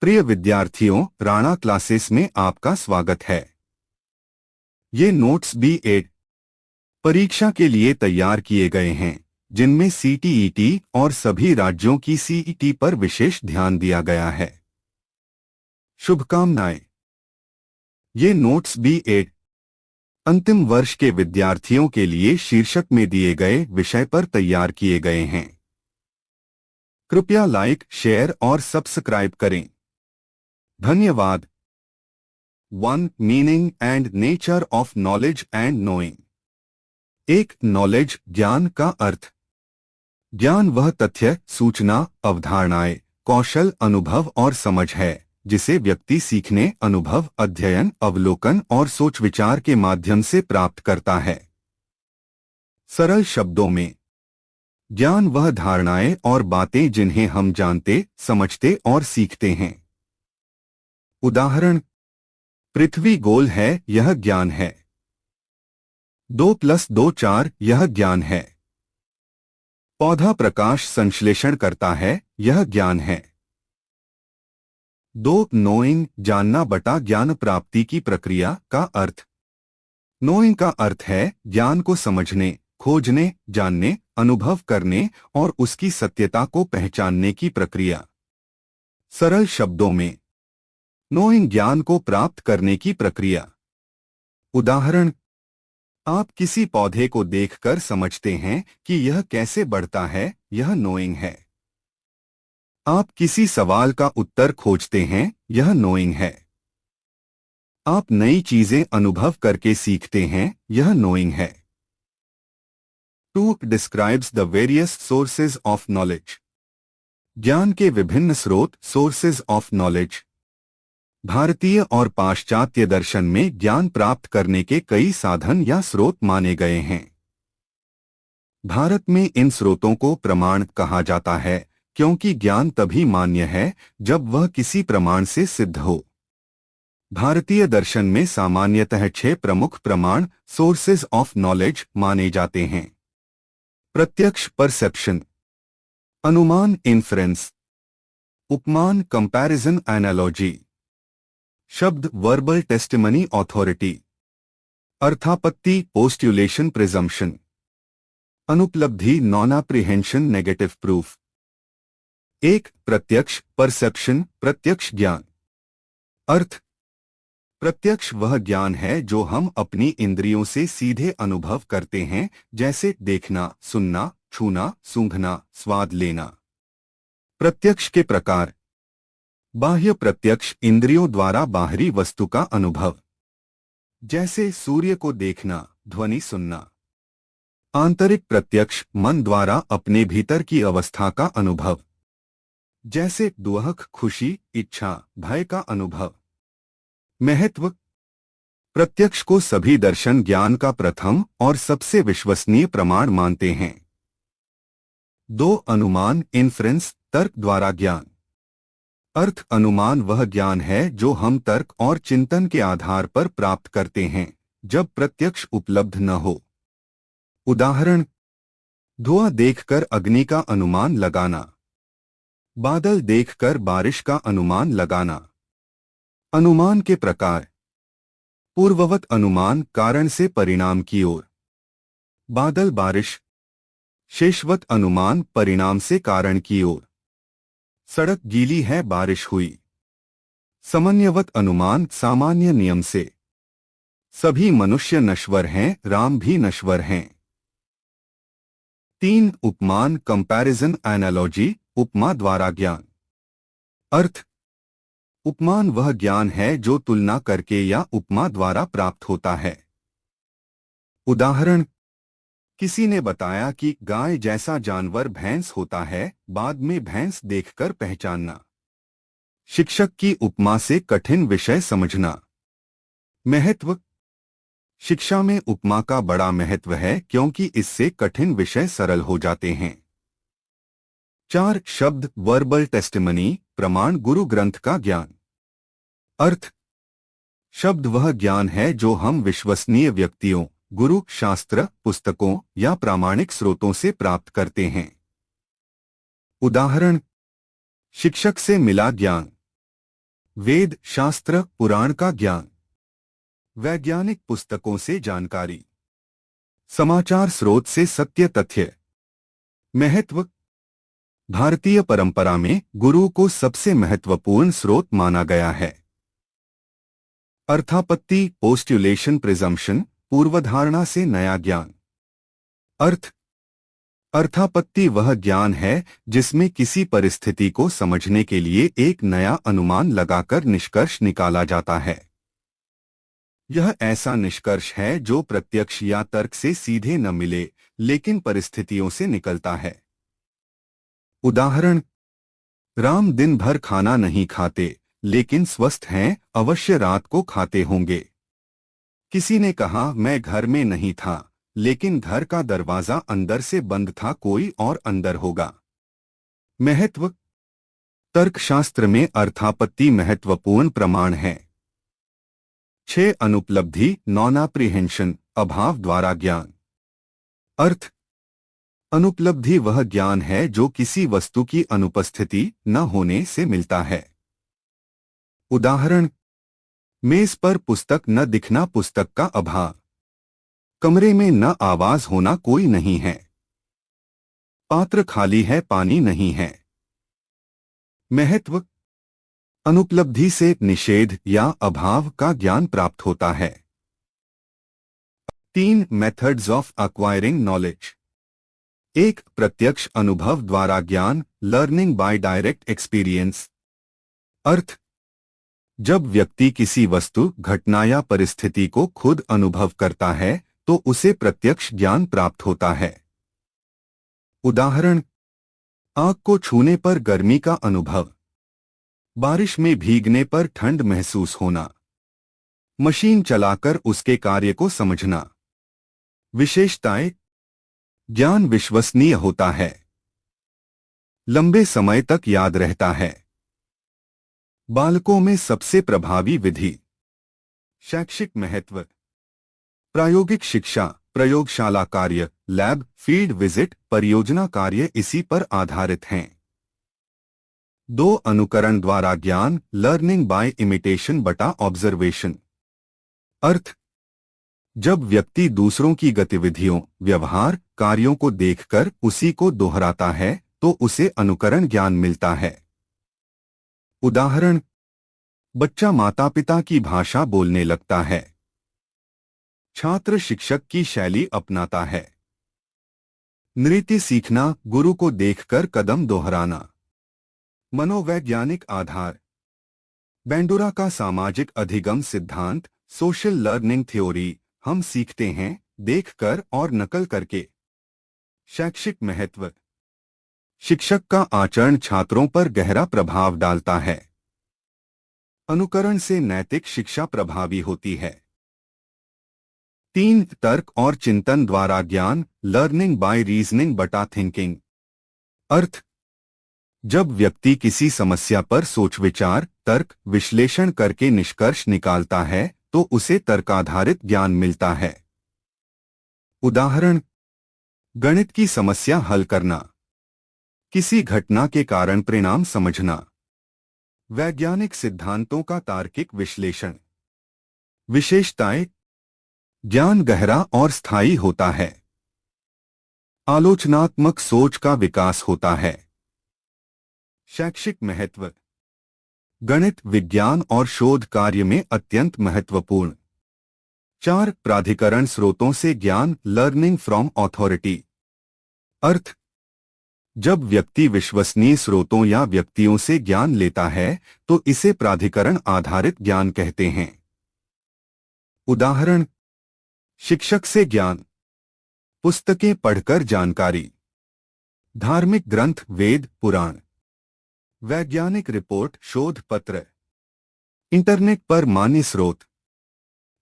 प्रिय विद्यार्थियों, राणा क्लासेस में आपका स्वागत है। ये नोट्स B.Ed परीक्षा के लिए तैयार किए गए हैं, जिनमें CTET और सभी राज्यों की CET पर विशेष ध्यान दिया गया है। शुभकामनाएं। ये नोट्स B.Ed अंतिम वर्ष के विद्यार्थियों के लिए शीर्षक में दिए गए विषय पर तैयार किए गए हैं। कृपया लाइक, शेयर और सब्सक्राइब करें। धन्यवाद। 1. Meaning and nature of knowledge and knowing. 1. Knowledge, ज्ञान का अर्थ। ज्ञान वह तथ्य, सूचना, अवधारणाएं, कौशल, अनुभव और समझ है जिसे व्यक्ति सीखने, अनुभव, अध्ययन, अवलोकन और सोच विचार के माध्यम से प्राप्त करता है। सरल शब्दों में, ज्ञान वह धारणाएं और बातें जिन्हें हम जानते, समझते और सीखते हैं। उदाहरण: पृथ्वी गोल है, यह ज्ञान है। 2+2 4, यह ज्ञान है। पौधा प्रकाश संश्लेषण करता है, यह ज्ञान है। 2. नोइंग, जानना बटा ज्ञान प्राप्ति की प्रक्रिया का अर्थ। नोइंग का अर्थ है ज्ञान को समझने, खोजने, जानने, अनुभव करने और उसकी सत्यता को पहचानने की प्रक्रिया। सरल शब्दों में, नोइंग ज्ञान को प्राप्त करने की प्रक्रिया। उदाहरण: आप किसी पौधे को देखकर समझते हैं कि यह कैसे बढ़ता है, यह नोइंग है। आप किसी सवाल का उत्तर खोजते हैं, यह नोइंग है। आप नई चीजें अनुभव करके सीखते हैं, यह नोइंग है। 2. Describes the various sources of knowledge. ज्ञान के विभिन्न स्रोत, सोर्सेज ऑफ नॉलेज। भारतीय और पाश्चात्य दर्शन में ज्ञान प्राप्त करने के कई साधन या स्रोत माने गए हैं। भारत में इन स्रोतों को प्रमाण कहा जाता है, क्योंकि ज्ञान तभी मान्य है जब वह किसी प्रमाण से सिद्ध हो। भारतीय दर्शन में सामान्यतः 6 प्रमुख प्रमाण, सोर्सेज ऑफ नॉलेज, माने जाते हैं। प्रत्यक्ष, परसेप्शन। अनुमान, इन्फ्रेंस। उपमान, कंपैरिजन, एनालॉजी। शब्द, वर्बल टेस्टिमनी, ऑथोरिटी। अर्थापत्ति, पोस्ट्यूलेशन, प्रिजम्पशन। अनुपलब्धि, नॉन एप्रीहेंशन, नेगेटिव प्रूफ। 1. प्रत्यक्ष, परसेप्शन, प्रत्यक्ष ज्ञान। अर्थ: प्रत्यक्ष वह ज्ञान है जो हम अपनी इंद्रियों से सीधे अनुभव करते हैं, जैसे देखना, सुनना, छूना, सूंघना, स्वाद लेना। प्रत्यक्ष के प्रकार: बाह्य प्रत्यक्ष, इंद्रियों द्वारा बाहरी वस्तु का अनुभव, जैसे सूर्य को देखना, ध्वनि सुनना। आंतरिक प्रत्यक्ष, मन द्वारा अपने भीतर की अवस्था का अनुभव, जैसे दुख, खुशी, इच्छा, भय का अनुभव। महत्व: प्रत्यक्ष को सभी दर्शन ज्ञान का प्रथम और सबसे विश्वसनीय प्रमाण मानते हैं। 2. अनुमान, इन्फ्रेंस, तर्क द्वारा ज्ञान। अर्थ: अनुमान वह ज्ञान है जो हम तर्क और चिंतन के आधार पर प्राप्त करते हैं, जब प्रत्यक्ष उपलब्ध न हो। उदाहरण: धुआं देखकर अग्नि का अनुमान लगाना। बादल देखकर बारिश का अनुमान लगाना। अनुमान के प्रकार: पूर्ववत अनुमान, कारण से परिणाम की ओर। बादल, बारिश। शेषवत अनुमान, परिणाम से कारण की ओर। सड़क गीली है, बारिश हुई। समन्वयवत अनुमान, सामान्य नियम से। सभी मनुष्य नश्वर हैं, राम भी नश्वर हैं। 3. उपमान, कंपैरिजन, एनालॉजी, उपमा द्वारा ज्ञान। अर्थ: उपमान वह ज्ञान है जो तुलना करके या उपमा द्वारा प्राप्त होता है। उदाहरण: किसी ने बताया कि गाय जैसा जानवर भैंस होता है, बाद में भैंस देखकर पहचानना। शिक्षक की उपमा से कठिन विषय समझना। महत्व: शिक्षा में उपमा का बड़ा महत्व है क्योंकि इससे कठिन विषय सरल हो जाते हैं। 4. शब्द, वर्बल टेस्टिमनी, प्रमाण, गुरु ग्रंथ का ज्ञान। अर्थ: शब्द वह ज्ञान है जो हम विश्वसनीय व्यक्तियों, गुरु, शास्त्र, पुस्तकों या प्रामाणिक स्रोतों से प्राप्त करते हैं। उदाहरण: शिक्षक से मिला ज्ञान। वेद, शास्त्र, पुराण का ज्ञान, वैज्ञानिक पुस्तकों से जानकारी, समाचार स्रोत से सत्य तथ्य। महत्व। भारतीय परंपरा में गुरु को सबसे महत्वपूर्ण स्रोत माना गया है। अर्थापत्ति, पोस्ट्युलेशन, प्रिजम्पशन, पूर्वधारणा से नया ज्ञान। अर्थापत्ति वह ज्ञान है जिसमें किसी परिस्थिति को समझने के लिए एक नया अनुमान लगाकर निष्कर्ष निकाला जाता है। यह ऐसा निष्कर्ष है जो प्रत्यक्ष या तर्क से सीधे न मिले, लेकिन परिस्थितियों से निकलता है। उदाहरण: राम दिन भर खाना नहीं खाते, लेकिन स्वस्थ हैं, अवश्य रात को खाते होंगे। किसी ने कहा, मैं घर में नहीं था, लेकिन घर का दरवाजा अंदर से बंद था, कोई और अंदर होगा। महत्व। तर्कशास्त्र में अर्थापत्ति महत्वपूर्ण प्रमाण है। 6. अनुपलब्धि, नॉन एप्रीहेंशन, अभाव द्वारा ज्ञान। अर्थ। अनुपलब्धि वह ज्ञान है जो किसी वस्तु की अनुपस्थिति, न होने से मिलता है। उदाहरण: मेज पर पुस्तक न दिखना, पुस्तक का अभाव। कमरे में न आवाज होना, कोई नहीं है। पात्र खाली है, पानी नहीं है। महत्व। अनुपलब्धि से निषेध या अभाव का ज्ञान प्राप्त होता है। 3. Methods of acquiring knowledge. 1. प्रत्यक्ष अनुभव द्वारा ज्ञान, लर्निंग बाय डायरेक्ट एक्सपीरियंस। अर्थ। जब व्यक्ति किसी वस्तु, घटना या परिस्थिति को खुद अनुभव करता है तो उसे प्रत्यक्ष ज्ञान प्राप्त होता है। उदाहरण: आग को छूने पर गर्मी का अनुभव, बारिश में भीगने पर ठंड महसूस होना, मशीन चलाकर उसके कार्य को समझना। विशेषताएं: ज्ञान विश्वसनीय होता है, लंबे समय तक याद रहता है, बालकों में सबसे प्रभावी विधि। शैक्षिक महत्व। प्रायोगिक शिक्षा, प्रयोगशाला कार्य, लैब, फील्ड विजिट, परियोजना कार्य इसी पर आधारित हैं। 2. अनुकरण द्वारा ज्ञान, लर्निंग बाय इमिटेशन बटा ऑब्जर्वेशन। अर्थ। जब व्यक्ति दूसरों की गतिविधियों, व्यवहार, कार्यों को देखकर उसी को दोहराता है तो उसे अनुकरण ज्ञान मिलता है। उदाहरण: बच्चा माता पिता की भाषा बोलने लगता है, छात्र शिक्षक की शैली अपनाता है। नृत्य सीखना, गुरु को देखकर कदम दोहराना। मनोवैज्ञानिक आधार। बैंडुरा का सामाजिक अधिगम सिद्धांत, सोशल लर्निंग थ्योरी, हम सीखते हैं देखकर और नकल करके। शैक्षिक महत्व। शिक्षक का आचरण छात्रों पर गहरा प्रभाव डालता है। अनुकरण से नैतिक शिक्षा प्रभावी होती है। 3. तर्क और चिंतन द्वारा ज्ञान, लर्निंग बाय रीजनिंग बटा थिंकिंग। अर्थ। जब व्यक्ति किसी समस्या पर सोच विचार, तर्क, विश्लेषण करके निष्कर्ष निकालता है तो उसे तर्काधारित ज्ञान मिलता है। उदाहरण: गणित की समस्या हल करना, किसी घटना के कारण परिणाम समझना। वैज्ञानिक सिद्धांतों का तार्किक विश्लेषण। विशेषताएं: ज्ञान गहरा और स्थायी होता है, आलोचनात्मक सोच का विकास होता है। शैक्षिक महत्व। गणित, विज्ञान और शोध कार्य में अत्यंत महत्वपूर्ण। 4. प्राधिकरण स्रोतों से ज्ञान, लर्निंग फ्रॉम ऑथोरिटी। अर्थ। जब व्यक्ति विश्वसनीय स्रोतों या व्यक्तियों से ज्ञान लेता है तो इसे प्राधिकरण आधारित ज्ञान कहते हैं। उदाहरण: शिक्षक से ज्ञान, पुस्तकें पढ़कर जानकारी, धार्मिक ग्रंथ, वेद, पुराण, वैज्ञानिक रिपोर्ट, शोध पत्र, इंटरनेट पर मान्य स्रोत।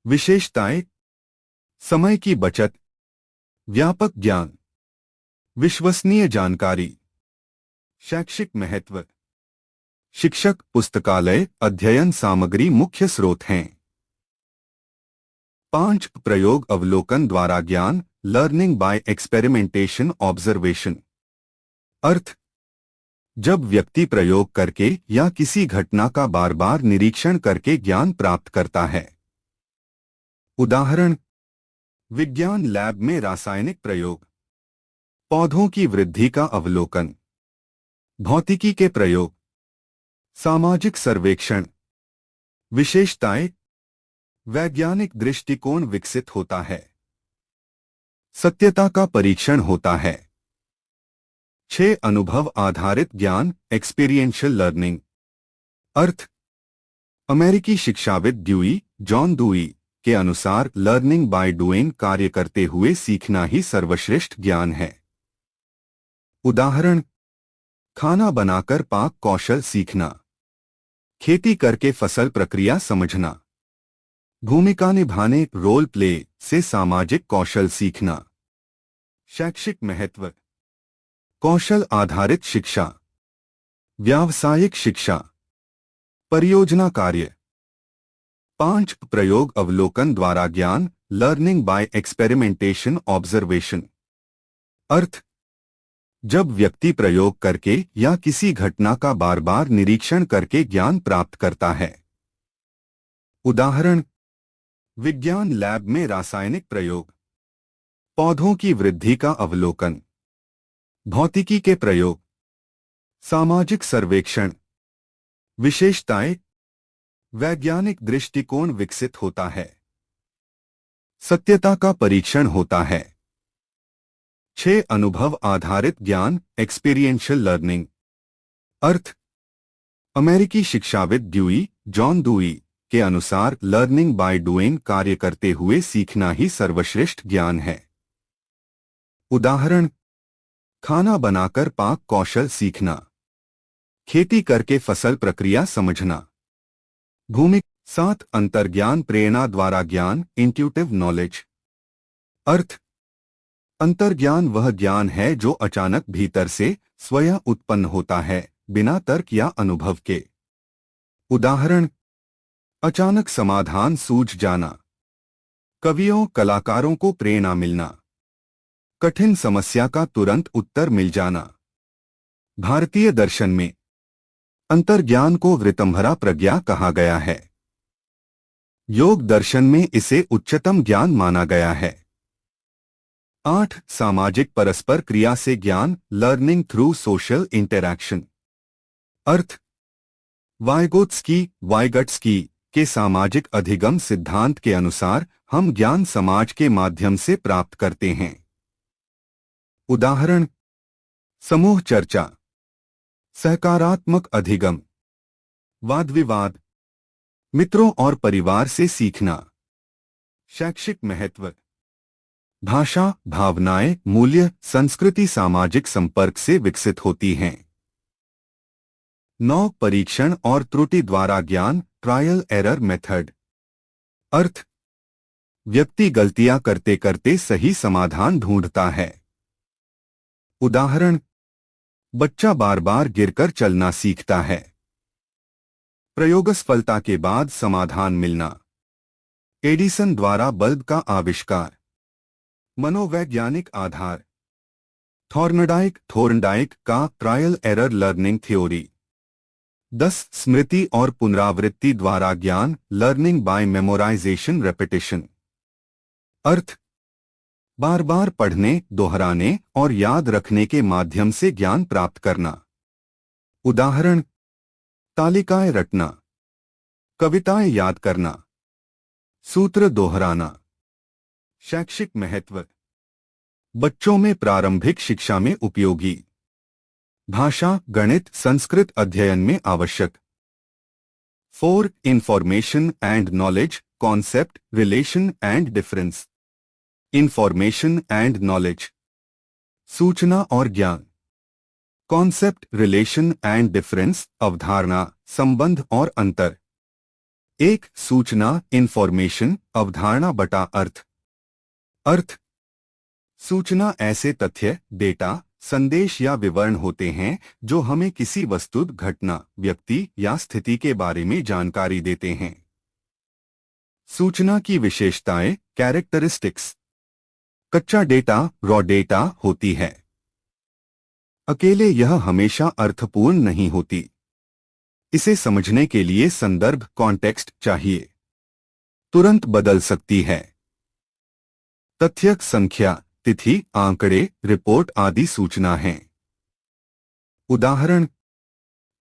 विशेषताएं: समय की बचत, व्यापक ज्ञान, विश्वसनीय जानकारी। शैक्षिक महत्व। शिक्षक, पुस्तकालय, अध्ययन सामग्री मुख्य स्रोत हैं। 5. प्रयोग अवलोकन द्वारा ज्ञान, लर्निंग बाय एक्सपेरिमेंटेशन ऑब्जर्वेशन। अर्थ। जब व्यक्ति प्रयोग करके या किसी घटना का बार बार निरीक्षण करके ज्ञान प्राप्त करता है। उदाहरण: विज्ञान लैब में रासायनिक प्रयोग, पौधों की वृद्धि का अवलोकन, भौतिकी के प्रयोग, सामाजिक सर्वेक्षण। विशेषताएं: वैज्ञानिक दृष्टिकोण विकसित होता है, सत्यता का परीक्षण होता है। 6 अनुभव आधारित ज्ञान, एक्सपीरियंशियल लर्निंग। अर्थ: अमेरिकी शिक्षाविद ड्यूई, जॉन डूई के अनुसार लर्निंग बाय डूइंग, कार्य करते हुए सीखना ही सर्वश्रेष्ठ ज्ञान है। उदाहरण: खाना बनाकर पाक कौशल सीखना, खेती करके फसल प्रक्रिया समझना, भूमिका निभाने रोल प्ले से सामाजिक कौशल सीखना। शैक्षिक महत्व: कौशल आधारित शिक्षा, व्यावसायिक शिक्षा, परियोजना कार्य। 5 प्रयोग अवलोकन द्वारा ज्ञान, लर्निंग बाय एक्सपेरिमेंटेशन ऑब्जर्वेशन। अर्थ: जब व्यक्ति प्रयोग करके या किसी घटना का बार बार निरीक्षण करके ज्ञान प्राप्त करता है। उदाहरण: विज्ञान लैब में रासायनिक प्रयोग, पौधों की वृद्धि का अवलोकन, भौतिकी के प्रयोग, सामाजिक सर्वेक्षण। विशेषताएं: वैज्ञानिक दृष्टिकोण विकसित होता है, सत्यता का परीक्षण होता है। 6 अनुभव आधारित ज्ञान, एक्सपीरियंशियल लर्निंग। अर्थ: अमेरिकी शिक्षाविद ड्यूई, जॉन डूई के अनुसार लर्निंग बाय डूइंग, कार्य करते हुए सीखना ही सर्वश्रेष्ठ ज्ञान है। उदाहरण: खाना बनाकर पाक कौशल सीखना, खेती करके फसल प्रक्रिया समझना, भूमिका। 7 अंतर्ज्ञान प्रेरणा द्वारा ज्ञान, इंट्यूटिव नॉलेज। अर्थ: अंतर्ज्ञान वह ज्ञान है जो अचानक भीतर से स्वयं उत्पन्न होता है, बिना तर्क या अनुभव के। उदाहरण: अचानक समाधान सूझ जाना, कवियों कलाकारों को प्रेरणा मिलना, कठिन समस्या का तुरंत उत्तर मिल जाना। भारतीय दर्शन में अंतर्ज्ञान को वृतंभरा प्रज्ञा कहा गया है। योग दर्शन में इसे उच्चतम ज्ञान माना गया है। 8 सामाजिक परस्पर क्रिया से ज्ञान, लर्निंग थ्रू सोशल इंटरैक्शन। अर्थ: वाइगोत्स्की के सामाजिक अधिगम सिद्धांत के अनुसार हम ज्ञान समाज के माध्यम से प्राप्त करते हैं। उदाहरण: समूह चर्चा, सहकारात्मक अधिगम, वाद विवाद, मित्रों और परिवार से सीखना। शैक्षिक महत्व: भाषा, भावनाएं, मूल्य, संस्कृति सामाजिक संपर्क से विकसित होती हैं। 9 परीक्षण और त्रुटि द्वारा ज्ञान, ट्रायल एरर मेथड। अर्थ: व्यक्ति गलतियां करते करते सही समाधान ढूंढता है। उदाहरण: बच्चा बार बार गिरकर चलना सीखता है। प्रयोगसफलता के बाद समाधान मिलना। एडिसन द्वारा बल्ब का आविष्कार। मनोवैज्ञानिक आधार: थॉर्नडाइक का ट्रायल एरर लर्निंग थ्योरी। 10 स्मृति और पुनरावृत्ति द्वारा ज्ञान, लर्निंग बाय मेमोराइजेशन रेपिटेशन। अर्थ: बार बार पढ़ने, दोहराने और याद रखने के माध्यम से ज्ञान प्राप्त करना। उदाहरण: तालिकाएं रटना, कविताएं याद करना, सूत्र दोहराना। शैक्षिक महत्व: बच्चों में प्रारंभिक शिक्षा में उपयोगी। भाषा, गणित, संस्कृत अध्ययन में आवश्यक। 4 information and knowledge, concept, relation and difference. Information and knowledge: सूचना और ज्ञान। कॉन्सेप्ट, रिलेशन एंड डिफरेंस: अवधारणा, संबंध और अंतर। 1 सूचना, इंफॉर्मेशन, अवधारणा बटा अर्थ। अर्थ: सूचना ऐसे तथ्य, डेटा, संदेश या विवरण होते हैं जो हमें किसी वस्तु, घटना, व्यक्ति या स्थिति के बारे में जानकारी देते हैं। सूचना की विशेषताएं, कैरेक्टरिस्टिक्स: कच्चा डेटा, रॉ डेटा होती है। अकेले यह हमेशा अर्थपूर्ण नहीं होती। इसे समझने के लिए संदर्भ कॉन्टेक्स्ट चाहिए। तुरंत बदल सकती है। तथ्यक संख्या, तिथि, आंकड़े, रिपोर्ट आदि सूचना हैं। उदाहरण,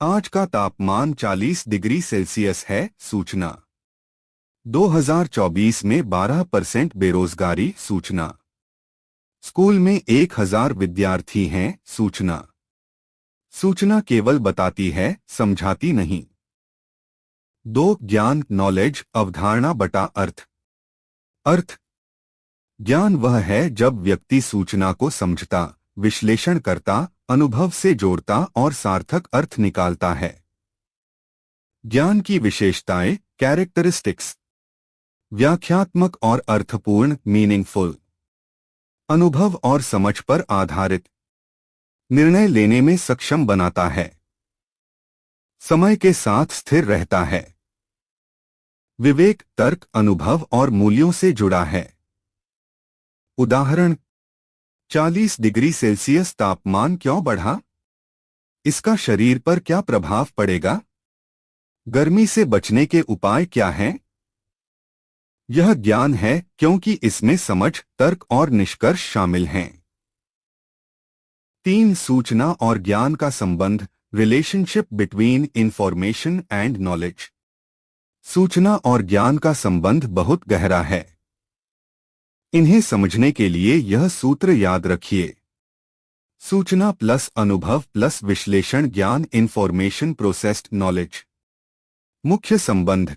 आज का तापमान 40 डिग्री सेल्सियस है, सूचना। 2024 में 12% बेरोजगारी, सूचना। स्कूल में 1000 विद्यार्थी हैं, सूचना। सूचना केवल बताती है, समझाती नहीं। 2 ज्ञान, नॉलेज, अवधारणा बटा अर्थ। अर्थ, ज्ञान वह है जब व्यक्ति सूचना को समझता, विश्लेषण करता, अनुभव से जोड़ता और सार्थक अर्थ निकालता है। ज्ञान की विशेषताएं, कैरेक्टरिस्टिक्स, व्याख्यात्मक और अर्थपूर्ण, मीनिंगफुल, अनुभव और समझ पर आधारित, निर्णय लेने में सक्षम बनाता है, समय के साथ स्थिर रहता है, विवेक, तर्क, अनुभव और मूल्यों से जुड़ा है। उदाहरण, 40 डिग्री सेल्सियस तापमान क्यों बढ़ा? इसका शरीर पर क्या प्रभाव पड़ेगा? गर्मी से बचने के उपाय क्या हैं? यह ज्ञान है क्योंकि इसमें समझ, तर्क और निष्कर्ष शामिल हैं। 3 सूचना और ज्ञान का संबंध, relationship between information and knowledge. सूचना और ज्ञान का संबंध बहुत गहरा है। इन्हें समझने के लिए यह सूत्र याद रखिए। सूचना प्लस अनुभव प्लस विश्लेषण ज्ञान, इंफॉर्मेशन प्रोसेस्ड नॉलेज। मुख्य संबंध,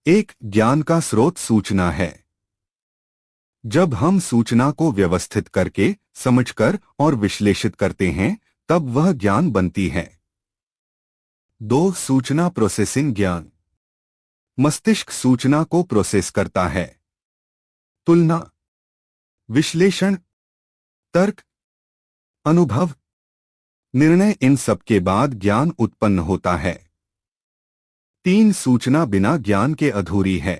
1 ज्ञान का स्रोत सूचना है। जब हम सूचना को व्यवस्थित करके, समझकर और विश्लेषित करते हैं, तब वह ज्ञान बनती है। 2 सूचना प्रोसेसिंग ज्ञान। मस्तिष्क सूचना को प्रोसेस करता है। तुलना, विश्लेषण, तर्क, अनुभव, निर्णय, इन सब के बाद ज्ञान उत्पन्न होता है। 3 सूचना बिना ज्ञान के अधूरी है।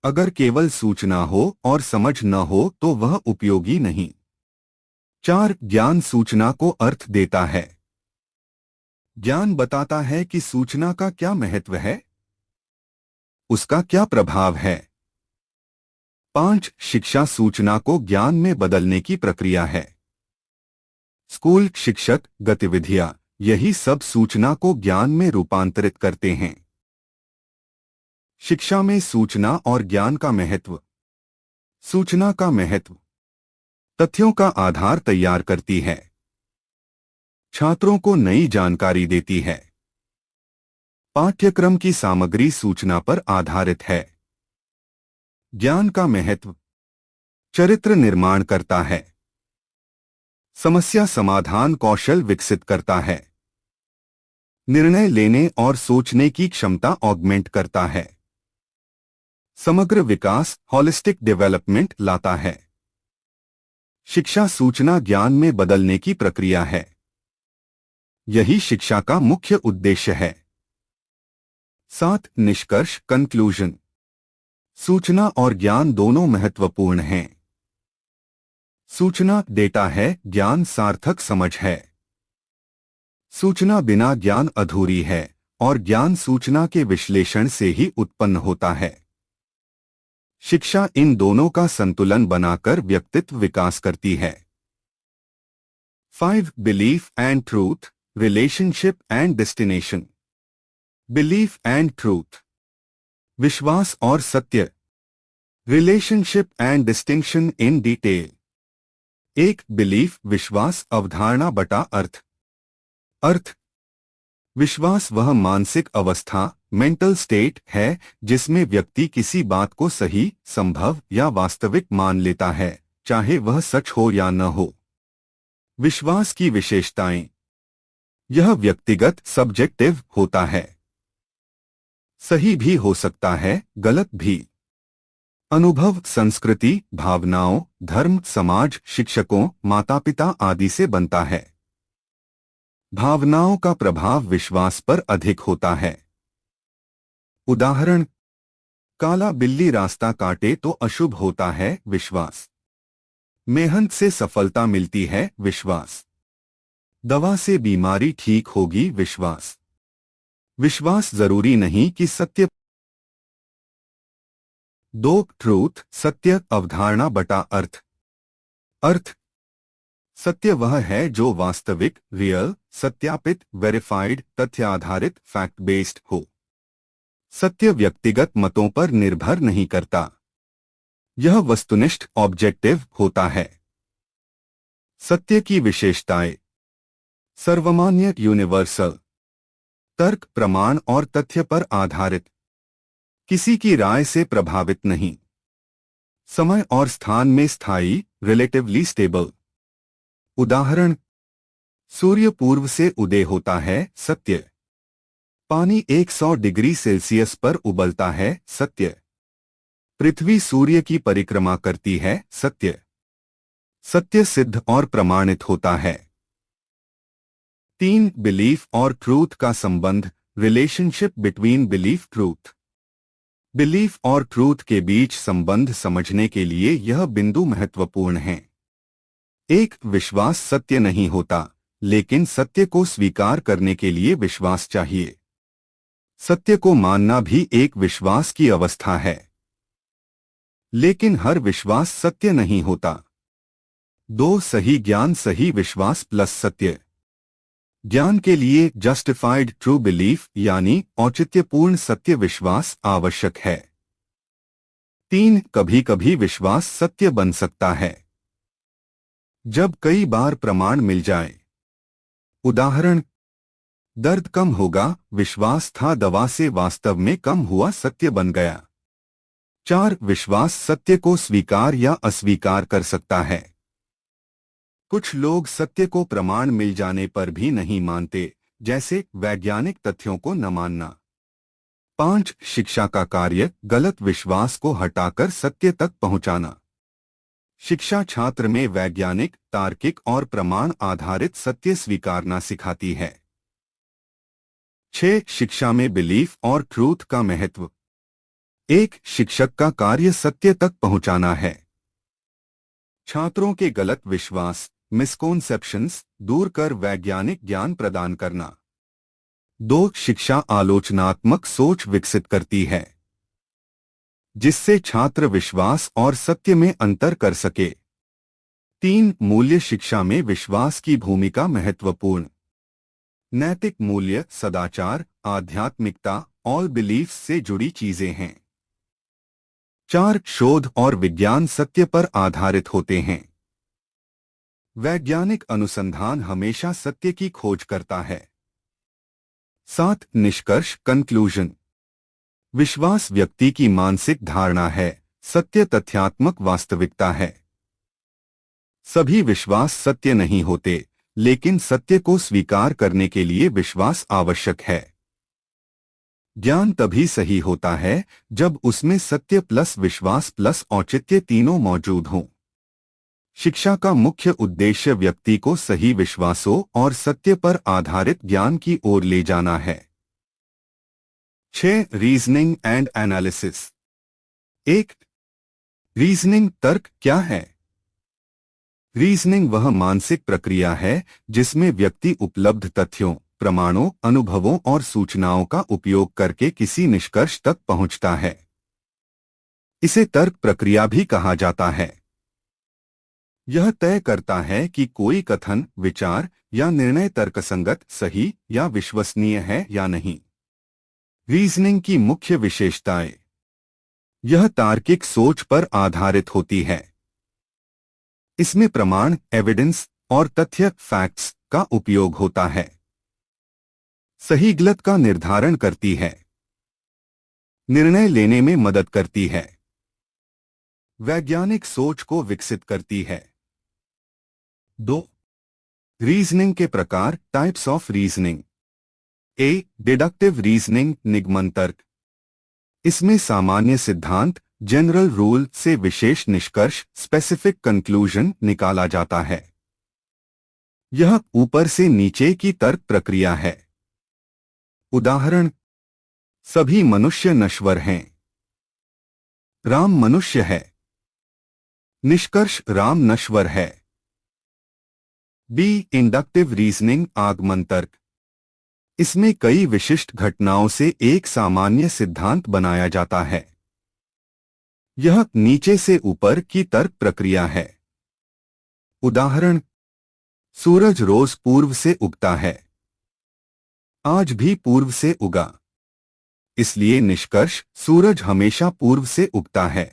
अगर केवल सूचना हो और समझ न हो तो वह उपयोगी नहीं। 4 ज्ञान सूचना को अर्थ देता है। ज्ञान बताता है कि सूचना का क्या महत्व है, उसका क्या प्रभाव है। 5 शिक्षा सूचना को ज्ञान में बदलने की प्रक्रिया है। स्कूल, शिक्षक, गतिविधियां, यही सब सूचना को ज्ञान में रूपांतरित करते हैं। शिक्षा में सूचना और ज्ञान का महत्व। सूचना का महत्व, तथ्यों का आधार तैयार करती है, छात्रों को नई जानकारी देती है। पाठ्यक्रम की सामग्री सूचना पर आधारित है। ज्ञान का महत्व, चरित्र निर्माण करता है, समस्या समाधान कौशल विकसित करता है, निर्णय लेने और सोचने की क्षमता ऑगमेंट करता है, समग्र विकास होलिस्टिक डेवलपमेंट लाता है। शिक्षा सूचना ज्ञान में बदलने की प्रक्रिया है। यही शिक्षा का मुख्य उद्देश्य है। 7 निष्कर्ष कंक्लूजन। सूचना और ज्ञान दोनों महत्वपूर्ण हैं। सूचना डेटा है, ज्ञान सार्थक समझ है। सूचना बिना ज्ञान अधूरी है और ज्ञान सूचना के विश्लेषण से ही उत्पन्न होता है। शिक्षा इन दोनों का संतुलन बनाकर व्यक्तित्व विकास करती है। 5 belief and truth, relationship and destination. Belief and truth, विश्वास और सत्य। Relationship and distinction in detail. 1 belief विश्वास, अवधारणा बटा अर्थ। अर्थ, विश्वास वह मानसिक अवस्था, मेंटल स्टेट है जिसमें व्यक्ति किसी बात को सही, संभव या वास्तविक मान लेता है, चाहे वह सच हो या न हो। विश्वास की विशेषताएं, यह व्यक्तिगत सब्जेक्टिव होता है, सही भी हो सकता है, गलत भी। अनुभव संस्कृति, भावनाओं, धर्म, समाज, शिक्षकों, माता-पिता आदि से बनता है। भावनाओं का प्रभाव विश्वास पर अधिक होता है। उदाहरण, काला बिल्ली रास्ता काटे तो अशुभ होता है, विश्वास। मेहनत से सफलता मिलती है, विश्वास। दवा से बीमारी ठीक होगी। विश्वास विश्वास जरूरी नहीं कि सत्य। 2 ट्रूथ सत्य अवधारणा बटा अर्थ। अर्थ सत्य वह है जो वास्तविक, रियल, सत्यापित, वेरीफाइड, तथ्य आधारित, फैक्ट बेस्ड हो। सत्य व्यक्तिगत मतों पर निर्भर नहीं करता। यह वस्तुनिष्ठ, ऑब्जेक्टिव होता है। सत्य की विशेषताएं सर्वमान्य, यूनिवर्सल, तर्क, प्रमाण और तथ्य पर आधारित, किसी की राय से प्रभावित नहीं, समय और स्थान में स्थायी, रिलेटिवली स्टेबल। उदाहरण, सूर्य पूर्व से उदय होता है, सत्य। पानी 100 डिग्री सेल्सियस पर उबलता है, सत्य। पृथ्वी सूर्य की परिक्रमा करती है, सत्य। सत्य सिद्ध और प्रमाणित होता है। 3 बिलीफ और ट्रूथ का संबंध, relationship between belief truth. Belief और ट्रूथ के बीच संबंध समझने के लिए यह बिंदु महत्वपूर्ण है। एक विश्वास सत्य नहीं होता, लेकिन सत्य को स्वीकार करने के लिए विश्वास चाहिए। सत्य को मानना भी एक विश्वास की अवस्था है, लेकिन हर विश्वास सत्य नहीं होता। 2 सही ज्ञान, सही विश्वास प्लस सत्य। ज्ञान के लिए जस्टिफाइड ट्रू बिलीफ यानी औचित्यपूर्ण सत्य विश्वास आवश्यक है। 3 कभी कभी विश्वास सत्य बन सकता है जब कई बार प्रमाण मिल जाए। उदाहरण, दर्द कम होगा, विश्वास था, दवा से वास्तव में कम हुआ, सत्य बन गया। 4 विश्वास सत्य को स्वीकार या अस्वीकार कर सकता है। कुछ लोग सत्य को प्रमाण मिल जाने पर भी नहीं मानते, जैसे वैज्ञानिक तथ्यों को न मानना। 5 शिक्षा का कार्य, गलत विश्वास को हटाकर सत्य तक पहुंचाना। शिक्षा छात्र में वैज्ञानिक, तार्किक और प्रमाण आधारित सत्य स्वीकारना सिखाती है। 6 शिक्षा में बिलीफ और ट्रूथ का महत्व। एक शिक्षक का कार्य सत्य तक पहुंचाना है। छात्रों के गलत विश्वास, मिसकॉन्सेप्शंस दूर कर वैज्ञानिक ज्ञान प्रदान करना। 2 शिक्षा आलोचनात्मक सोच विकसित करती है, जिससे छात्र विश्वास और सत्य में अंतर कर सके। 3 मूल्य शिक्षा में विश्वास की भूमिका महत्वपूर्ण। नैतिक मूल्य, सदाचार, आध्यात्मिकता, ऑल बिलीफ्स से जुड़ी चीजें हैं। 4 शोध और विज्ञान सत्य पर आधारित होते हैं। वैज्ञानिक अनुसंधान हमेशा सत्य की खोज करता है। 7 निष्कर्ष, कंक्लूजन। विश्वास व्यक्ति की मानसिक धारणा है, सत्य तथ्यात्मक वास्तविकता है। सभी विश्वास सत्य नहीं होते, लेकिन सत्य को स्वीकार करने के लिए विश्वास आवश्यक है। ज्ञान तभी सही होता है जब उसमें सत्य प्लस विश्वास प्लस औचित्य तीनों मौजूद हों। शिक्षा का मुख्य उद्देश्य व्यक्ति को सही विश्वासों और सत्य पर आधारित ज्ञान की ओर ले जाना है। 6 रीजनिंग एंड एनालिसिस। 1 रीजनिंग तर्क क्या है? रीजनिंग वह मानसिक प्रक्रिया है जिसमें व्यक्ति उपलब्ध तथ्यों, प्रमाणों, अनुभवों और सूचनाओं का उपयोग करके किसी निष्कर्ष तक पहुंचता है। इसे तर्क प्रक्रिया भी कहा जाता है। यह तय करता है कि कोई कथन, विचार या निर्णय तर्कसंगत, सही या विश्वसनीय है या नहीं। रीजनिंग की मुख्य विशेषताएं। यह तार्किक सोच पर आधारित होती है। इसमें प्रमाण, एविडेंस और तथ्य, फैक्ट्स का उपयोग होता है। सही गलत का निर्धारण करती है। निर्णय लेने में मदद करती है। वैज्ञानिक सोच को विकसित करती है। 2 रीजनिंग के प्रकार, types of reasoning. A deductive reasoning, निगमन तर्क। इसमें सामान्य सिद्धांत, जनरल रूल से विशेष निष्कर्ष, स्पेसिफिक कंक्लूजन निकाला जाता है। यह ऊपर से नीचे की तर्क प्रक्रिया है। उदाहरण, सभी मनुष्य नश्वर हैं। राम मनुष्य है। निष्कर्ष, राम नश्वर है। बी इंडक्टिव रीजनिंग आगमन तर्क। इसमें कई विशिष्ट घटनाओं से एक सामान्य सिद्धांत बनाया जाता है। यह नीचे से ऊपर की तर्क प्रक्रिया है। उदाहरण, सूरज रोज पूर्व से उगता है। आज भी पूर्व से उगा, इसलिए निष्कर्ष सूरज हमेशा पूर्व से उगता है।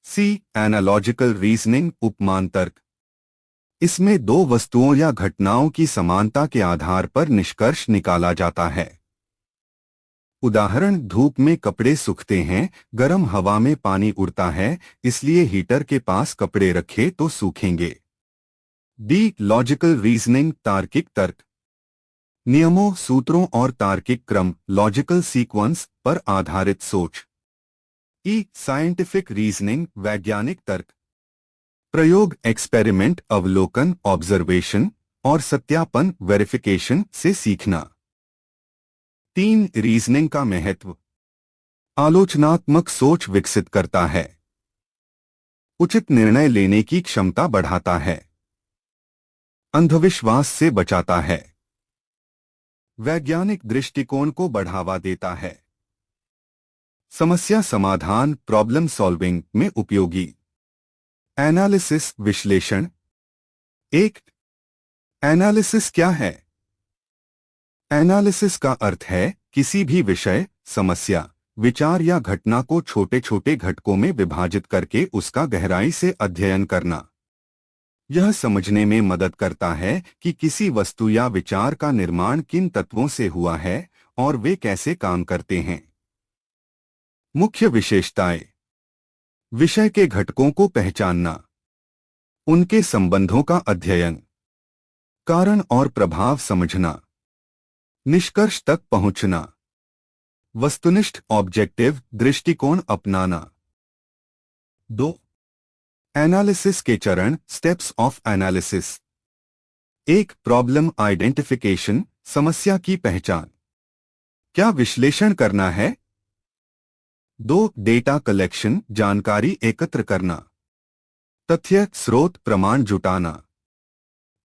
सी एनालॉजिकल रीजनिंग उपमान तर्क। इसमें दो वस्तुओं या घटनाओं की समानता के आधार पर निष्कर्ष निकाला जाता है। उदाहरण, धूप में कपड़े सूखते हैं, गर्म हवा में पानी उड़ता है, इसलिए हीटर के पास कपड़े रखे तो सूखेंगे। डी लॉजिकल रीजनिंग तार्किक तर्क। नियमों, सूत्रों और तार्किक क्रम लॉजिकल सीक्वेंस पर आधारित सोच। ई साइंटिफिक रीजनिंग वैज्ञानिक तर्क। प्रयोग, एक्सपेरिमेंट, अवलोकन, ऑब्जर्वेशन और सत्यापन वेरिफिकेशन से सीखना। 3 रीजनिंग का महत्व। आलोचनात्मक सोच विकसित करता है। उचित निर्णय लेने की क्षमता बढ़ाता है। अंधविश्वास से बचाता है। वैज्ञानिक दृष्टिकोण को बढ़ावा देता है। समस्या समाधान प्रॉब्लम सॉल्विंग में उपयोगी। एनालिसिस विश्लेषण। एक, एनालिसिस क्या है? एनालिसिस का अर्थ है किसी भी विषय, समस्या, विचार या घटना को छोटे छोटे घटकों में विभाजित करके उसका गहराई से अध्ययन करना। यह समझने में मदद करता है कि किसी वस्तु या विचार का निर्माण किन तत्वों से हुआ है और वे कैसे काम करते हैं। मुख्य विशेषताएं। विषय के घटकों को पहचानना, उनके संबंधों का अध्ययन, कारण और प्रभाव समझना, निष्कर्ष तक पहुंचना, वस्तुनिष्ठ ऑब्जेक्टिव दृष्टिकोण अपनाना। 2. एनालिसिस के चरण steps of analysis. 1. Problem identification समस्या की पहचान। क्या विश्लेषण करना है? 2. डेटा कलेक्शन जानकारी एकत्र करना। तथ्य, स्रोत, प्रमाण जुटाना।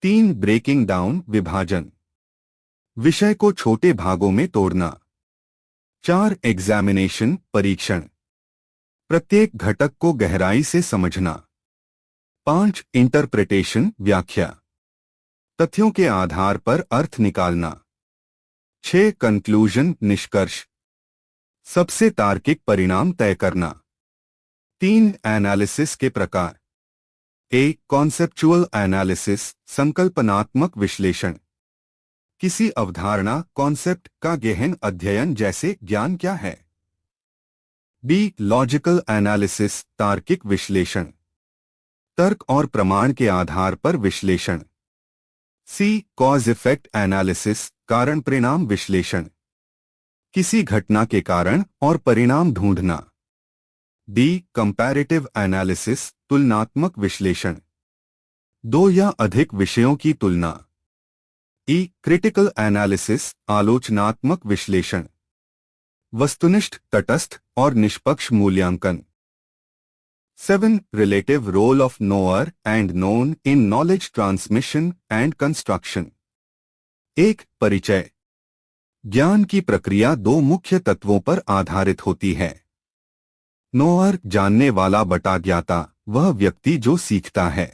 3. ब्रेकिंग डाउन विभाजन। विषय को छोटे भागों में तोड़ना। 4. एग्जामिनेशन परीक्षण। प्रत्येक घटक को गहराई से समझना। 5. इंटरप्रिटेशन व्याख्या। तथ्यों के आधार पर अर्थ निकालना। 6. कंक्लूजन निष्कर्ष। सबसे तार्किक परिणाम तय करना। 3. एनालिसिस के प्रकार। ए. कॉन्सेप्चुअल एनालिसिस संकल्पनात्मक विश्लेषण। किसी अवधारणा कॉन्सेप्ट का गहन अध्ययन जैसे ज्ञान क्या है। बी. लॉजिकल एनालिसिस तार्किक विश्लेषण। तर्क और प्रमाण के आधार पर विश्लेषण। सी. कॉज इफेक्ट एनालिसिस कारण परिणाम विश्लेषण। किसी घटना के कारण और परिणाम ढूंढना। डी. कंपैरेटिव एनालिसिस तुलनात्मक विश्लेषण। दो या अधिक विषयों की तुलना। ई. क्रिटिकल एनालिसिस आलोचनात्मक विश्लेषण। वस्तुनिष्ठ, तटस्थ और निष्पक्ष मूल्यांकन। 7. Relative role of knower and known in knowledge transmission and construction. 1. परिचय। ज्ञान की प्रक्रिया दो मुख्य तत्वों पर आधारित होती है। नोअर जानने वाला बटा ज्ञाता वह व्यक्ति जो सीखता है।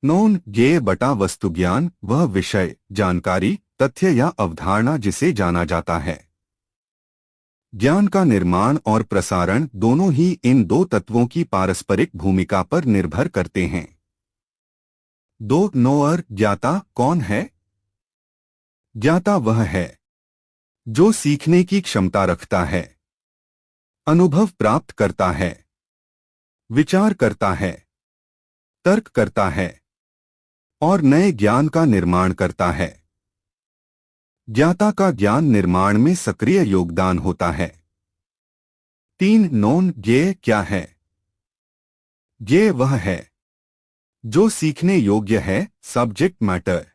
नोन ज्ञेय बटा वस्तु ज्ञान वह विषय, जानकारी, तथ्य या अवधारणा जिसे जाना जाता है। ज्ञान का निर्माण और प्रसारण दोनों ही इन दो तत्वों की पारस्परिक भूमिका पर निर्भर करते हैं। 2. नोअर ज्ञाता कौन है? ज्ञाता वह है जो सीखने की क्षमता रखता है, अनुभव प्राप्त करता है, विचार करता है, तर्क करता है और नए ज्ञान का निर्माण करता है। ज्ञाता का ज्ञान निर्माण में सक्रिय योगदान होता है। 3. नोन ज्ञेय क्या है? ज्ञेय वह है जो सीखने योग्य है, सब्जेक्ट मैटर,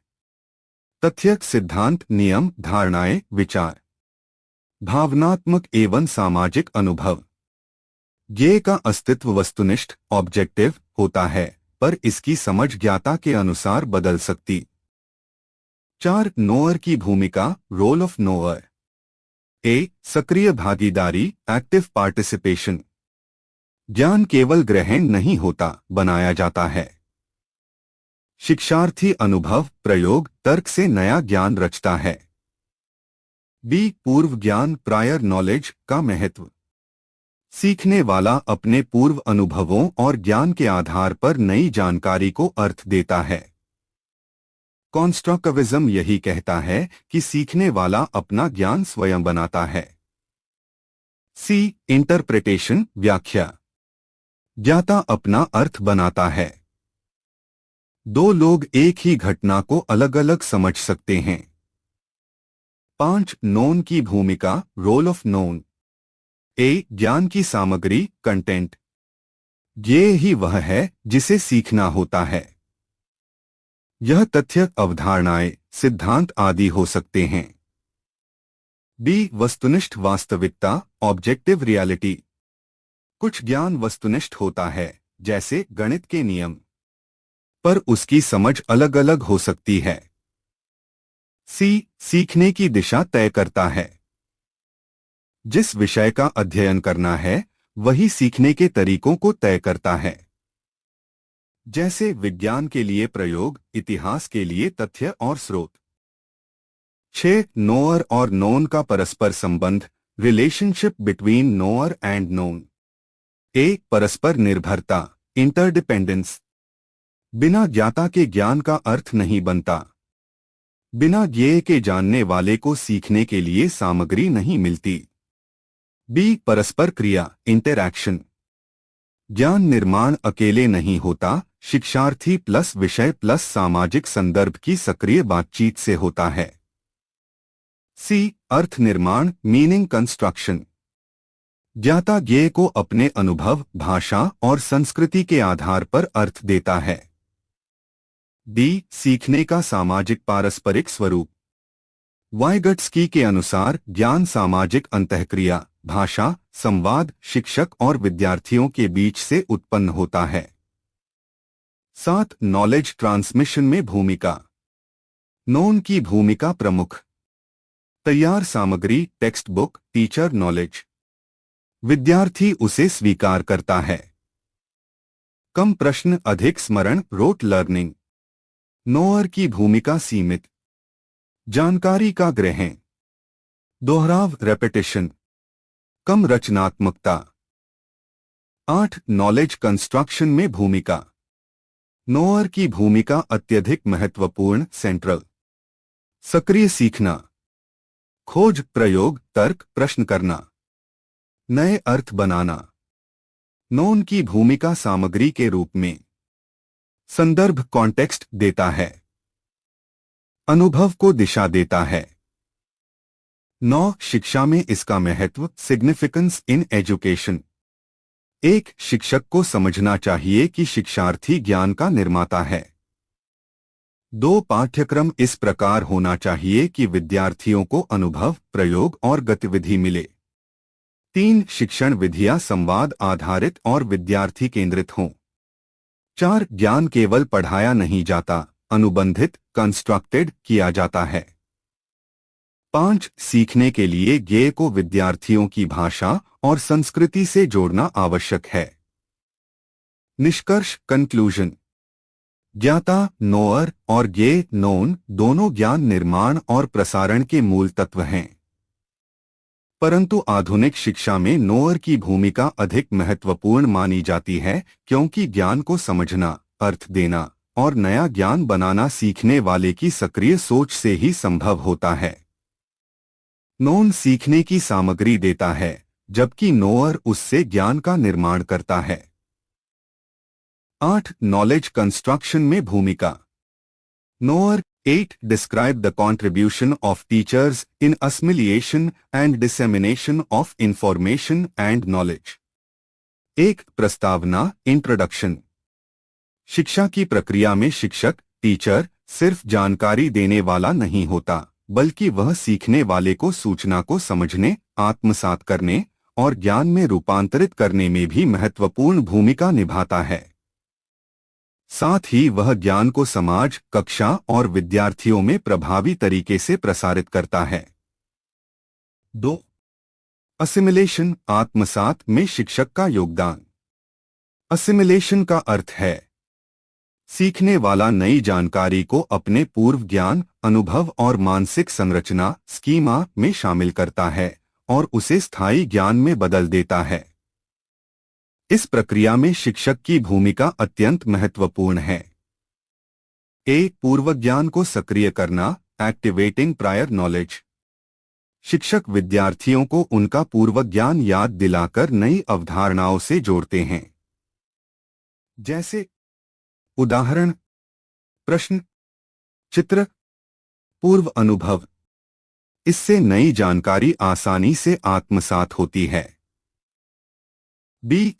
तथ्य, सिद्धांत, नियम, धारणाएं, विचार, भावनात्मक एवं सामाजिक अनुभव। ज्ञेय का अस्तित्व वस्तुनिष्ठ ऑब्जेक्टिव होता है, पर इसकी समझ ज्ञाता के अनुसार बदल सकती। 4 नोअर की भूमिका, रोल ऑफ नोअर। ए, सक्रिय भागीदारी, एक्टिव पार्टिसिपेशन। ज्ञान केवल ग्रहण नहीं होता, बनाया जाता है। शिक्षार्थी अनुभव, प्रयोग, तर्क से नया ज्ञान रचता है। बी, पूर्व ज्ञान, प्रायर नॉलेज का महत्व। सीखने वाला अपने पूर्व अनुभवों और ज्ञान के आधार पर नई जानकारी को अर्थ देता है। कॉन्स्ट्रक्टिविज्म यही कहता है कि सीखने वाला अपना ज्ञान स्वयं बनाता है। सी, इंटरप्रिटेशन, व्याख्या। ज्ञाता अपना अर्थ बनाता है। दो लोग एक ही घटना को अलग अलग समझ सकते हैं। 5 नोन की भूमिका, रोल ऑफ नोन। ए, ज्ञान की सामग्री, कंटेंट। ये ही वह है जिसे सीखना होता है। यह तथ्य, अवधारणाएं, सिद्धांत आदि हो सकते हैं। बी, वस्तुनिष्ठ वास्तविकता, ऑब्जेक्टिव रियलिटी। कुछ ज्ञान वस्तुनिष्ठ होता है, जैसे गणित के नियम, पर उसकी समझ अलग अलग हो सकती है। सी, सीखने की दिशा तय करता है। जिस विषय का अध्ययन करना है वही सीखने के तरीकों को तय करता है, जैसे विज्ञान के लिए प्रयोग, इतिहास के लिए तथ्य और स्रोत। 6 नोअर और नोन का परस्पर संबंध, relationship between knower and known. A, परस्पर निर्भरता, इंटरडिपेंडेंस। बिना ज्ञाता के ज्ञान का अर्थ नहीं बनता। बिना ज्ञेय के जानने वाले को सीखने के लिए सामग्री नहीं मिलती। बी, परस्पर क्रिया, इंटरैक्शन। ज्ञान निर्माण अकेले नहीं होता, शिक्षार्थी प्लस विषय प्लस सामाजिक संदर्भ की सक्रिय बातचीत से होता है। सी, अर्थ निर्माण, मीनिंग कंस्ट्रक्शन। ज्ञाता ज्ञेय को अपने अनुभव, भाषा और संस्कृति के आधार पर अर्थ देता है। डी, सीखने का सामाजिक पारस्परिक स्वरूप। वाइगट्स्की के अनुसार ज्ञान सामाजिक अंतःक्रिया, भाषा, संवाद, शिक्षक और विद्यार्थियों के बीच से उत्पन्न होता है। 7 नॉलेज ट्रांसमिशन में भूमिका। नोन की भूमिका प्रमुख। तैयार सामग्री, टेक्स्ट बुक, टीचर नॉलेज। विद्यार्थी उसे स्वीकार करता है। कम प्रश्न, अधिक स्मरण, रोट लर्निंग। नोअर की भूमिका सीमित। जानकारी का ग्रहण, दोहराव, रेपिटेशन। कम रचनात्मकता। 8 नॉलेज कंस्ट्रक्शन में भूमिका। नोअर की भूमिका अत्यधिक महत्वपूर्ण, सेंट्रल। सक्रिय सीखना, खोज, प्रयोग, तर्क, प्रश्न करना, नए अर्थ बनाना। नोन की भूमिका सामग्री के रूप में संदर्भ, कॉन्टेक्स्ट देता है, अनुभव को दिशा देता है। 9 शिक्षा में इसका महत्व, सिग्निफिकेंस इन एजुकेशन। एक शिक्षक को समझना चाहिए कि शिक्षार्थी ज्ञान का निर्माता है। 2 पाठ्यक्रम इस प्रकार होना चाहिए कि विद्यार्थियों को अनुभव, प्रयोग और गतिविधि मिले। 3 शिक्षण विधियां संवाद आधारित और विद्यार्थी केंद्रित हों। 4 ज्ञान केवल पढ़ाया नहीं जाता, अनुबंधित, कंस्ट्रक्टेड किया जाता है। 5 सीखने के लिए ज्ञेय को विद्यार्थियों की भाषा और संस्कृति से जोड़ना आवश्यक है। निष्कर्ष, कंक्लूजन। ज्ञाता, नोअर और ज्ञेय, नोन, दोनों ज्ञान निर्माण और प्रसारण के मूल तत्व हैं। परंतु आधुनिक शिक्षा में नोअर की भूमिका अधिक महत्वपूर्ण मानी जाती है, क्योंकि ज्ञान को समझना, अर्थ देना और नया ज्ञान बनाना सीखने वाले की सक्रिय सोच से ही संभव होता है। नोन सीखने की सामग्री देता है, जबकि नोअर उससे ज्ञान का निर्माण करता है। 8 नॉलेज कंस्ट्रक्शन में भूमिका। Knower 8 describe the contribution of teachers in assimilation and dissemination of information and knowledge. एक प्रस्तावना, इंट्रोडक्शन। शिक्षा की प्रक्रिया में शिक्षक, टीचर, सिर्फ जानकारी देने वाला नहीं होता, बल्कि वह सीखने वाले को सूचना को समझने, आत्मसात करने और ज्ञान में रूपांतरित करने में भी महत्वपूर्ण भूमिका निभाता है। साथ ही वह ज्ञान को समाज, कक्षा और विद्यार्थियों में प्रभावी तरीके से प्रसारित करता है। 2. असिमिलेशन, आत्मसात में शिक्षक का योगदान। असिमिलेशन का अर्थ है सीखने वाला नई जानकारी को अपने पूर्व ज्ञान, अनुभव और मानसिक संरचना स्कीमा में शामिल करता है और उसे स्थायी ज्ञान में बदल देता है। इस प्रक्रिया में शिक्षक की भूमिका अत्यंत महत्वपूर्ण है। पूर्व ज्ञान को सक्रिय करना, एक्टिवेटिंग प्रायर नॉलेज। शिक्षक विद्यार्थियों को उनका पूर्व ज्ञान याद दिलाकर नई अवधारणाओं से जोड़ते हैं। जैसे उदाहरण, प्रश्न, चित्र, पूर्व अनुभव। इससे नई जानकारी आसानी से आत्मसात होती है।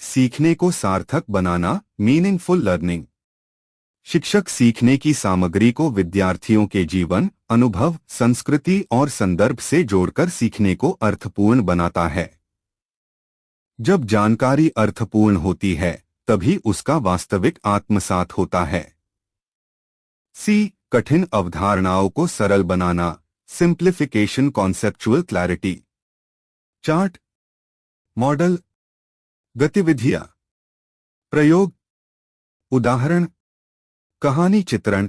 सीखने को सार्थक बनाना, मीनिंगफुल लर्निंग। शिक्षक सीखने की सामग्री को विद्यार्थियों के जीवन, अनुभव, संस्कृति और संदर्भ से जोड़कर सीखने को अर्थपूर्ण बनाता है। जब जानकारी अर्थपूर्ण होती है तभी उसका वास्तविक आत्मसात होता है। कठिन अवधारणाओं को सरल बनाना, simplification, conceptual clarity. Chart, model, गतिविधियां, प्रयोग, उदाहरण, कहानी चित्रण।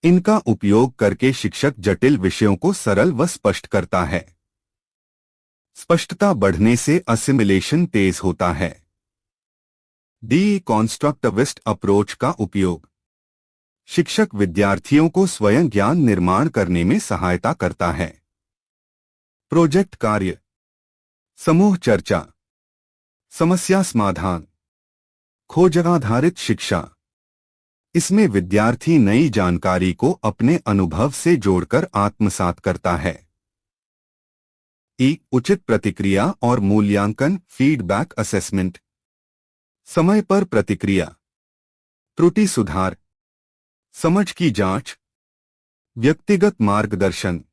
इनका उपयोग करके शिक्षक जटिल विषयों को सरल व स्पष्ट करता है। स्पष्टता बढ़ने से असिमिलेशन तेज होता है। कॉन्स्ट्रक्टिविस्ट अप्रोच का उपयोग। शिक्षक विद्यार्थियों को स्वयं ज्ञान निर्माण करने में सहायता करता है। प्रोजेक्ट कार्य, समूह चर्चा, समस्या समाधान, खोज आधारित शिक्षा। इसमें विद्यार्थी नई जानकारी को अपने अनुभव से जोड़कर आत्मसात करता है। उचित प्रतिक्रिया और मूल्यांकन, फीडबैक असेसमेंट। समय पर प्रतिक्रिया, त्रुटि सुधार, समझ की जांच, व्यक्तिगत मार्गदर्शन।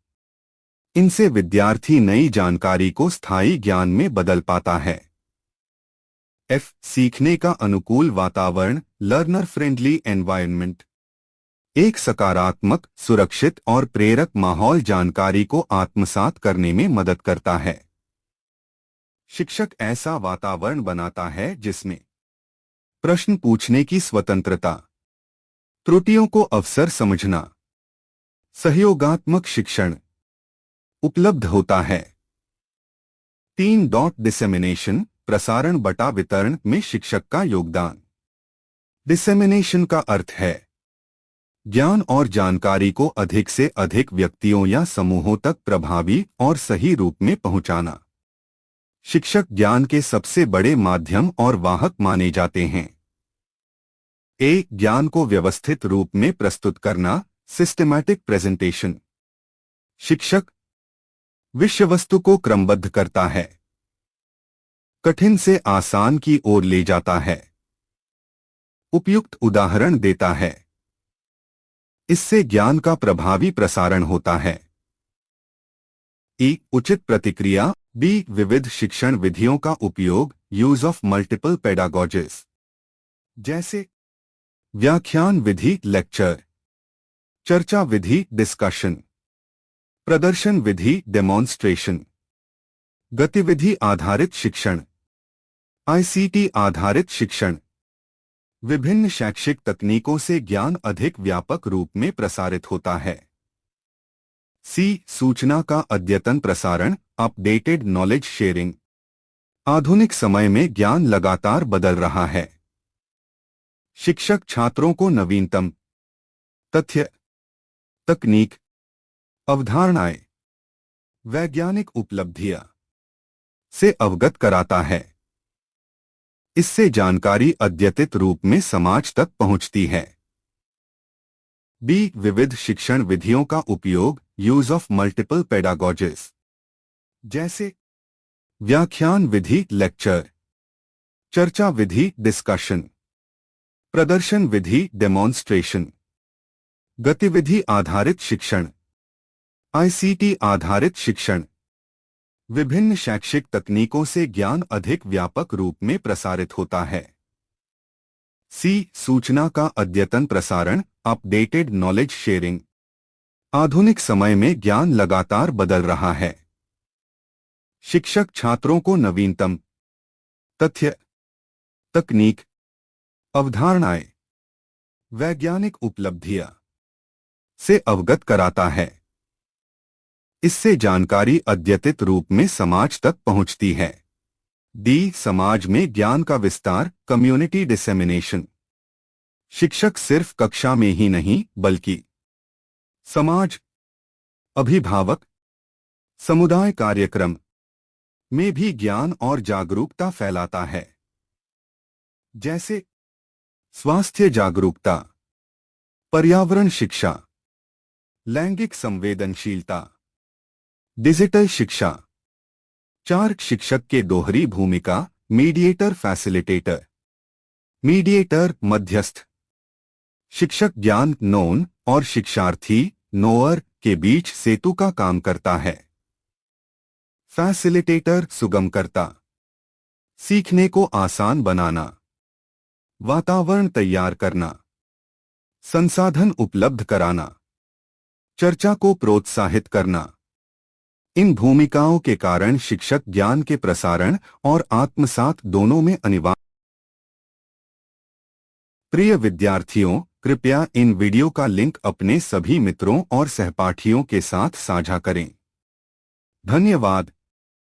इनसे विद्यार्थी नई जानकारी को स्थायी ज्ञान में बदल पाता है। सीखने का अनुकूल वातावरण, लर्नर फ्रेंडली एनवायरनमेंट। एक सकारात्मक, सुरक्षित और प्रेरक माहौल जानकारी को आत्मसात करने में मदद करता है। शिक्षक ऐसा वातावरण बनाता है जिसमें प्रश्न पूछने की स्वतंत्रता, त्रुटियों को अवसर समझना, सहयोगात्मक शिक्षण उपलब्ध होता है। 3. डिसेमिनेशन, प्रसारण बटा वितरण में शिक्षक का योगदान। डिसेमिनेशन का अर्थ है ज्ञान और जानकारी को अधिक से अधिक व्यक्तियों या समूहों तक प्रभावी और सही रूप में पहुंचाना। शिक्षक ज्ञान के सबसे बड़े माध्यम और वाहक माने जाते हैं। ज्ञान को व्यवस्थित रूप में प्रस्तुत करना, सिस्टेमैटिक प्रेजेंटेशन। शिक्षक विषय वस्तु को क्रमबद्ध करता है, कठिन से आसान की ओर ले जाता है, उपयुक्त उदाहरण देता है। इससे ज्ञान का प्रभावी प्रसारण होता है। उचित प्रतिक्रिया। विविध शिक्षण विधियों का उपयोग, यूज ऑफ मल्टीपल पेडागोजीज। जैसे व्याख्यान विधि, लेक्चर, चर्चा विधि, डिस्कशन, प्रदर्शन विधि, डेमोन्स्ट्रेशन, गतिविधि आधारित शिक्षण, आईसीटी आधारित शिक्षण। विभिन्न शैक्षिक तकनीकों से ज्ञान अधिक व्यापक रूप में प्रसारित होता है। सूचना का अद्यतन प्रसारण, अपडेटेड नॉलेज शेयरिंग। आधुनिक समय में ज्ञान लगातार बदल रहा है। शिक्षक छात्रों को नवीनतम तथ्य, तकनीक, अवधारणाएं, वैज्ञानिक उपलब्धियां से अवगत कराता है। इससे जानकारी अद्यतित रूप में समाज तक पहुंचती है। विविध शिक्षण विधियों का उपयोग, यूज ऑफ मल्टीपल पेडागोजीज। जैसे व्याख्यान विधि, लेक्चर, चर्चा विधि, डिस्कशन, प्रदर्शन विधि, डेमोन्स्ट्रेशन, गतिविधि आधारित शिक्षण, आईसीटी आधारित शिक्षण। विभिन्न शैक्षिक तकनीकों से ज्ञान अधिक व्यापक रूप में प्रसारित होता है। सी सूचना का अद्यतन प्रसारण, अपडेटेड नॉलेज शेयरिंग। आधुनिक समय में ज्ञान लगातार बदल रहा है। शिक्षक छात्रों को नवीनतम तथ्य, तकनीक, अवधारणाएं, वैज्ञानिक उपलब्धियां से अवगत कराता है। इससे जानकारी अद्यतित रूप में समाज तक पहुंचती है। डी समाज में ज्ञान का विस्तार, कम्युनिटी डिसेमिनेशन। शिक्षक सिर्फ कक्षा में ही नहीं बल्कि समाज, अभिभावक, समुदाय कार्यक्रम में भी ज्ञान और जागरूकता फैलाता है। जैसे स्वास्थ्य जागरूकता, पर्यावरण शिक्षा, लैंगिक संवेदनशीलता, डिजिटल शिक्षा। 4 शिक्षक के दोहरी भूमिका, मीडिएटर फैसिलिटेटर। मीडिएटर मध्यस्थ। शिक्षक ज्ञान नोन और शिक्षार्थी नोअर के बीच सेतु का काम करता है। फैसिलिटेटर सुगम करता, सीखने को आसान बनाना, वातावरण तैयार करना, संसाधन उपलब्ध कराना, चर्चा को प्रोत्साहित करना। इन भूमिकाओं के कारण शिक्षक ज्ञान के प्रसारण और आत्मसात दोनों में अनिवार्य। प्रिय विद्यार्थियों, कृपया इन वीडियो का लिंक अपने सभी मित्रों और सहपाठियों के साथ साझा करें। धन्यवाद।